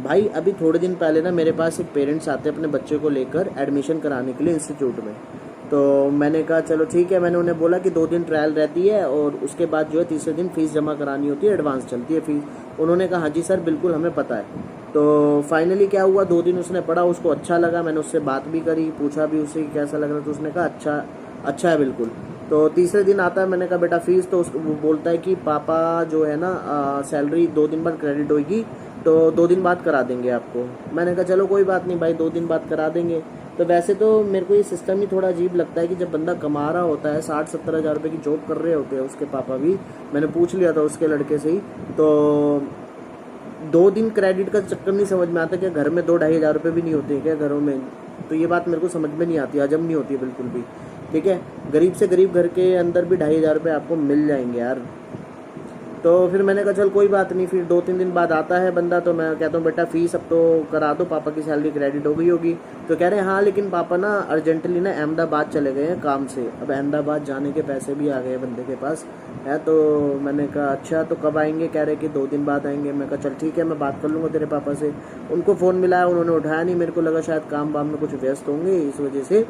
भाई अभी थोड़े दिन पहले ना मेरे पास एक पेरेंट्स आते हैं अपने बच्चे को लेकर एडमिशन कराने के लिए इंस्टीट्यूट में। तो मैंने कहा चलो ठीक है, मैंने उन्हें बोला कि 2 दिन ट्रायल रहती है और उसके बाद जो है तीसरे दिन फीस जमा करानी होती है, एडवांस चलती है फीस। उन्होंने कहा हाँ जी सर बिल्कुल हमें पता है। तो फाइनली क्या हुआ, 2 दिन उसने पढ़ा, उसको अच्छा लगा, मैंने उससे बात भी करी, पूछा भी उससे कि कैसा लग रहा, तो उसने कहा अच्छा अच्छा है बिल्कुल। तो तीसरे दिन आता है, मैंने कहा बेटा फीस, तो उसको वो बोलता है कि पापा जो है ना सैलरी 2 दिन बाद क्रेडिट होगी, तो 2 दिन बाद करा देंगे आपको। मैंने कहा चलो कोई बात नहीं भाई, 2 दिन बाद करा देंगे। तो वैसे तो मेरे को ये सिस्टम ही थोड़ा अजीब लगता है कि जब बंदा कमा रहा होता है, 60-70 हज़ार रुपये की जॉब कर रहे होते हैं उसके पापा भी, मैंने पूछ लिया था उसके लड़के से ही, तो 2 दिन क्रेडिट का चक्कर नहीं समझ में आता। क्या घर में 2-2.5 हज़ार रुपये भी नहीं होते हैं क्या घरों में? तो ये बात मेरे को समझ में नहीं आती, हजम नहीं होती है बिल्कुल भी। ठीक है, गरीब से गरीब घर के अंदर भी 2.5 हज़ार रुपये आपको मिल जाएंगे यार। तो फिर मैंने कहा चल कोई बात नहीं। फिर 2-3 दिन बाद आता है बंदा, तो मैं कहता हूँ बेटा फीस अब तो करा दो, पापा की सैलरी क्रेडिट हो गई होगी। तो कह रहे हैं हाँ लेकिन पापा ना अर्जेंटली ना अहमदाबाद चले गए हैं काम से, अब अहमदाबाद जाने के पैसे भी आ गए बंदे के पास है। तो मैंने कहा अच्छा तो कब आएंगे? कह रहे कि 2 दिन बाद आएंगे। मैं कहा चल ठीक है, मैं बात कर लूँगा तेरे पापा से। उनको फ़ोन मिलाया, उन्होंने उठाया नहीं, मेरे को लगा शायद काम वाम में कुछ व्यस्त होंगे, इस वजह से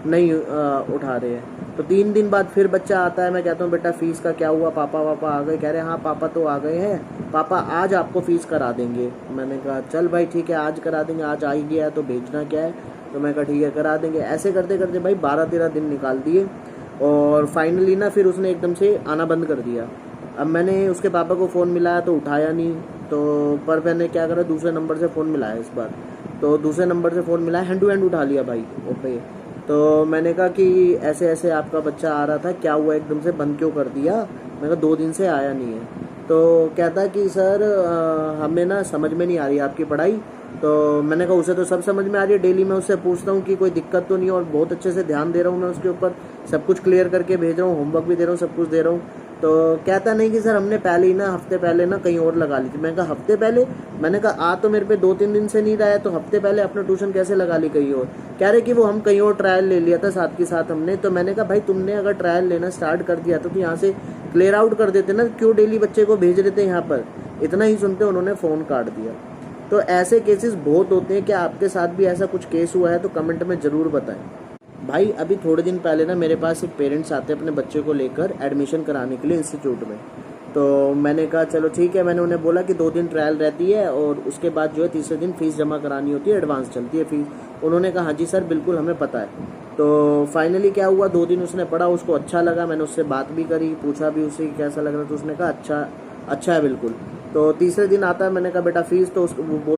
नहीं उठा रहे हैं। तो 3 दिन बाद फिर बच्चा आता है, मैं कहता हूँ बेटा फीस का क्या हुआ, पापा वापा आ गए? कह रहे हैं हाँ पापा तो आ गए हैं, पापा आज आपको फ़ीस करा देंगे। मैंने कहा चल भाई ठीक है आज करा देंगे, आज आ ही गया तो भेजना क्या है। तो मैं कहा ठीक है करा देंगे। ऐसे करते करते भाई 12-13 दिन निकाल दिए और फाइनली ना फिर उसने एकदम से आना बंद कर दिया। अब मैंने उसके पापा को फ़ोन मिलाया तो उठाया नहीं, तो पर मैंने क्या करा, दूसरे नंबर से फ़ोन मिलाया इस बार। तो दूसरे नंबर से फ़ोन मिलाया, हैंड टू हैंड उठा लिया भाई ओके। तो मैंने कहा कि ऐसे ऐसे आपका बच्चा आ रहा था, क्या हुआ एकदम से बंद क्यों कर दिया? मैंने कहा 2 दिन से आया नहीं है। तो कहता कि सर हमें ना समझ में नहीं आ रही आपकी पढ़ाई। तो मैंने कहा उसे तो सब समझ में आ रही है, डेली मैं उससे पूछता हूँ कि कोई दिक्कत तो नहीं है और बहुत अच्छे से ध्यान दे रहा हूँ मैं उसके ऊपर, सब कुछ क्लियर करके भेज रहा हूँ, होमवर्क भी दे रहा हूँ, सब कुछ दे रहा हूँ। तो कहता नहीं कि सर हमने पहले ही ना हफ्ते पहले ना कहीं और लगा ली थी। मैंने कहा हफ्ते पहले? मैंने कहा आ तो मेरे पे 2-3 दिन से नहीं रहा है, तो हफ्ते पहले अपना ट्यूशन कैसे लगा ली कहीं और? कह रहे कि वो हम कहीं और ट्रायल ले लिया था साथ के साथ हमने। तो मैंने कहा भाई तुमने अगर ट्रायल लेना स्टार्ट कर दिया तो यहाँ से क्लियर आउट कर देते ना, क्यों डेली बच्चे को भेज रहे थे यहाँ पर? इतना ही सुनते उन्होंने फ़ोन काट दिया। तो ऐसे केसेस बहुत होते हैं। क्या आपके साथ भी ऐसा कुछ केस हुआ है? तो कमेंट में ज़रूर बताएं। भाई अभी थोड़े दिन पहले ना मेरे पास एक पेरेंट्स आते हैं अपने बच्चे को लेकर एडमिशन कराने के लिए इंस्टीट्यूट में। तो मैंने कहा चलो ठीक है, मैंने उन्हें बोला कि 2 दिन ट्रायल रहती है और उसके बाद जो है तीसरे दिन फीस जमा करानी होती है, एडवांस चलती है फीस। उन्होंने कहा हाँ जी सर बिल्कुल हमें पता है। तो फाइनली क्या हुआ, 2 दिन उसने पढ़ा, उसको अच्छा लगा, मैंने उससे बात भी करी, पूछा भी उससे कि कैसा लग रहा, तो उसने कहा अच्छा अच्छा है बिल्कुल। तो तीसरे दिन आता है, मैंने कहा बेटा फीस, तो उसको वो